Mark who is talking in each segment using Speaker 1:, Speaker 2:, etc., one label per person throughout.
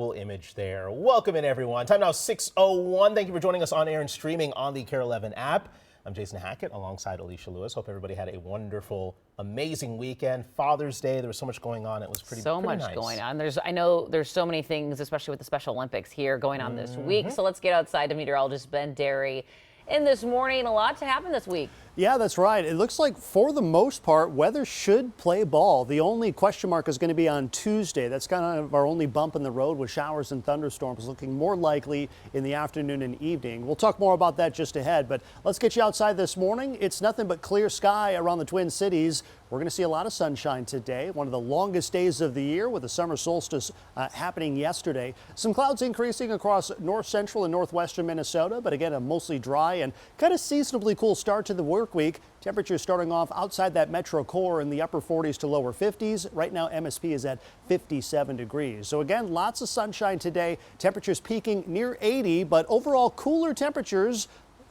Speaker 1: Image there. Welcome in, everyone. Time now 6:01. Thank you for joining us on air and streaming on the KARE 11 app. I'm Jason Hackett alongside Alicia Lewis. Hope everybody had a wonderful, amazing weekend. Father's Day, there was so much going on. It was pretty
Speaker 2: much
Speaker 1: nice.
Speaker 2: Going on. I know there's so many things, especially with the Special Olympics here going on this week. So let's get outside to meteorologist Ben Derry. In this morning, a lot to happen this week.
Speaker 3: Yeah, that's right. It looks like for the most part, weather should play ball. The only question mark is going to be on Tuesday. That's kind of our only bump in the road, with showers and thunderstorms looking more likely in the afternoon and evening. We'll talk more about that just ahead, but let's get you outside this morning. It's nothing but clear sky around the Twin Cities. We're going to see a lot of sunshine today, one of the longest days of the year, with the summer solstice happening yesterday. Some clouds increasing across north central and northwestern Minnesota, but again, a mostly dry and kind of seasonably cool start to the work week. Temperatures starting off outside that metro core in the upper 40s to lower 50s. Right now, MSP is at 57 degrees. So again, lots of sunshine today. Temperatures peaking near 80, but overall cooler temperatures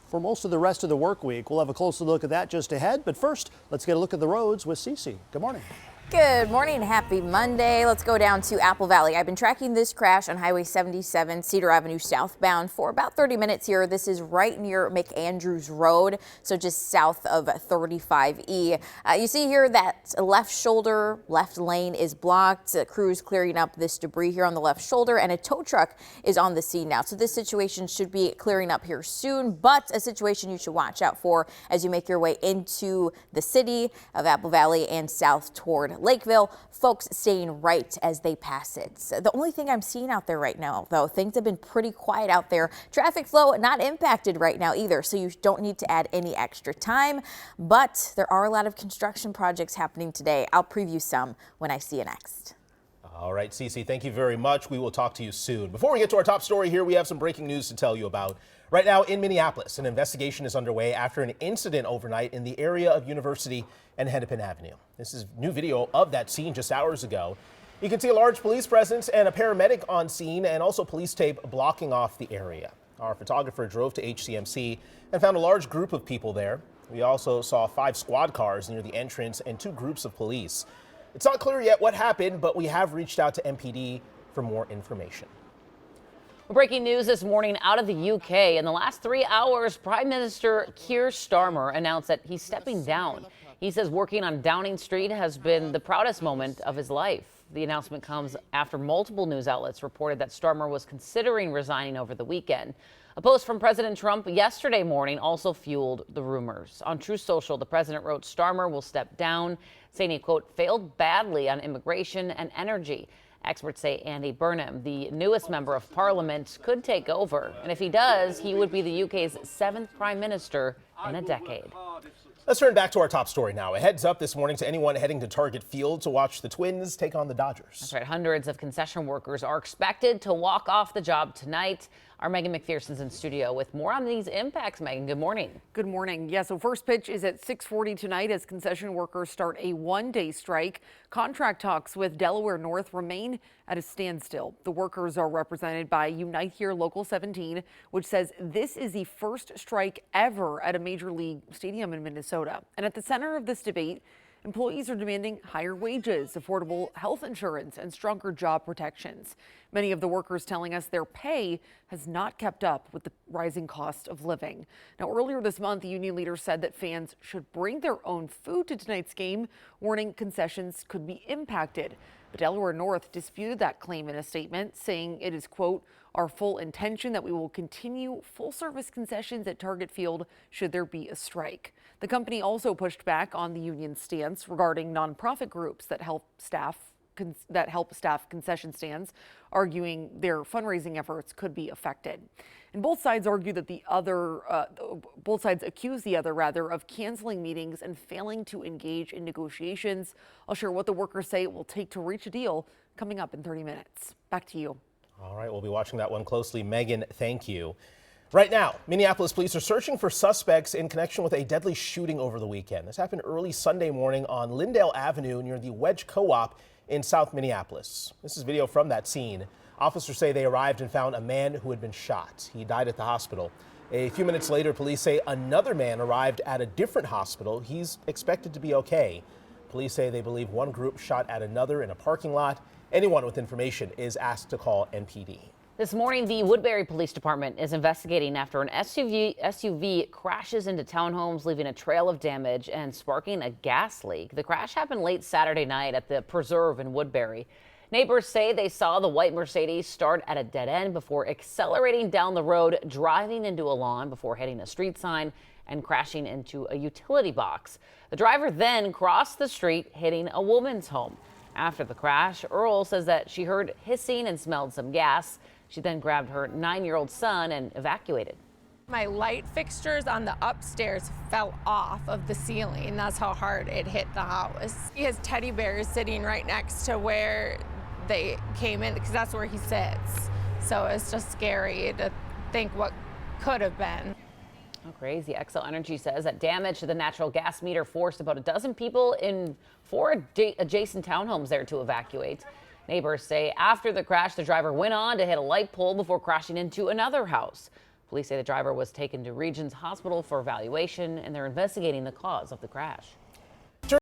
Speaker 3: for most of the rest of the work week. We'll have a closer look at that just ahead. But first, let's get a look at the roads with Cece. Good morning.
Speaker 4: Good morning. Happy Monday. Let's go down to Apple Valley. I've been tracking this crash on Highway 77, Cedar Avenue southbound for about 30 minutes here. This is right near McAndrews Road, so just south of 35E. You see here that left shoulder, left lane is blocked. Crews clearing up this debris here on the left shoulder, and a tow truck is on the scene now. So this situation should be clearing up here soon, but a situation you should watch out for as you make your way into the city of Apple Valley and south toward Lakeville. Folks staying right as they pass it. The only thing I'm seeing out there right now, though, things have been pretty quiet out there. Traffic flow not impacted right now either, so you don't need to add any extra time. But there are a lot of construction projects happening today. I'll preview some when I see you next.
Speaker 1: All right, Cece, thank you very much. We will talk to you soon. Before we get to our top story here, we have some breaking news to tell you about. Right now in Minneapolis, an investigation is underway after an incident overnight in the area of University and Hennepin Avenue. This is new video of that scene just hours ago. You can see a large police presence and a paramedic on scene, and also police tape blocking off the area. Our photographer drove to HCMC and found a large group of people there. We also saw 5 squad cars near the entrance and 2 groups of police. It's not clear yet what happened, but we have reached out to MPD for more information.
Speaker 2: Breaking news this morning out of the UK. In the last 3 hours, Prime Minister Keir Starmer announced that he's stepping down. He says working on Downing Street has been the proudest moment of his life. The announcement comes after multiple news outlets reported that Starmer was considering resigning over the weekend. A post from President Trump yesterday morning also fueled the rumors. On Truth Social, the president wrote Starmer will step down, saying he, quote, failed badly on immigration and energy. Experts say Andy Burnham, the newest member of parliament, could take over. And if he does, he would be the UK's 7th prime minister in a decade.
Speaker 1: Let's turn back to our top story now. A heads up this morning to anyone heading to Target Field to watch the Twins take on the Dodgers.
Speaker 2: That's right. Hundreds of concession workers are expected to walk off the job tonight. Our Megan McPherson's in studio with more on these impacts. Megan, good morning.
Speaker 5: Good morning. Yeah, so first pitch is at 6:40 tonight as concession workers start a one-day strike. Contract talks with Delaware North remain at a standstill. The workers are represented by Unite Here Local 17, which says this is the first strike ever at a major league stadium in Minnesota. And at the center of this debate, employees are demanding higher wages, affordable health insurance, and stronger job protections. Many of the workers telling us their pay has not kept up with the rising cost of living. Now, earlier this month, the union leader said that fans should bring their own food to tonight's game, warning concessions could be impacted. But Delaware North disputed that claim in a statement, saying it is, quote, our full intention that we will continue full-service concessions at Target Field should there be a strike. The company also pushed back on the union's stance regarding nonprofit groups that help staff concession stands, arguing their fundraising efforts could be affected. And both sides argue that both sides accuse the other of canceling meetings and failing to engage in negotiations. I'll share what the workers say it will take to reach a deal coming up in 30 minutes. Back to you.
Speaker 1: All right, we'll be watching that one closely. Megan, thank you. Right now, Minneapolis police are searching for suspects in connection with a deadly shooting over the weekend. This happened early Sunday morning on Lindale Avenue near the Wedge Co-op in South Minneapolis. This is video from that scene. Officers say they arrived and found a man who had been shot. He died at the hospital. A few minutes later, police say another man arrived at a different hospital. He's expected to be okay. Police say they believe one group shot at another in a parking lot Anyone with information is asked to call NPD.
Speaker 2: This morning, the Woodbury Police Department is investigating after an SUV crashes into townhomes, leaving a trail of damage and sparking a gas leak. The crash happened late Saturday night at the Preserve in Woodbury. Neighbors say they saw the white Mercedes start at a dead end before accelerating down the road, driving into a lawn before hitting a street sign and crashing into a utility box. The driver then crossed the street, hitting a woman's home. After the crash, Earl says that she heard hissing and smelled some gas. She then grabbed her 9-year-old son and evacuated.
Speaker 6: My light fixtures on the upstairs fell off of the ceiling. That's how hard it hit the house. He has teddy bears sitting right next to where they came in, because that's where he sits. So it's just scary to think what could have been.
Speaker 2: Oh, crazy. Xcel Energy says that damage to the natural gas meter forced about a dozen people in 4 adjacent townhomes there to evacuate. Neighbors say after the crash, the driver went on to hit a light pole before crashing into another house. Police say the driver was taken to Regions Hospital for evaluation, and they're investigating the cause of the crash.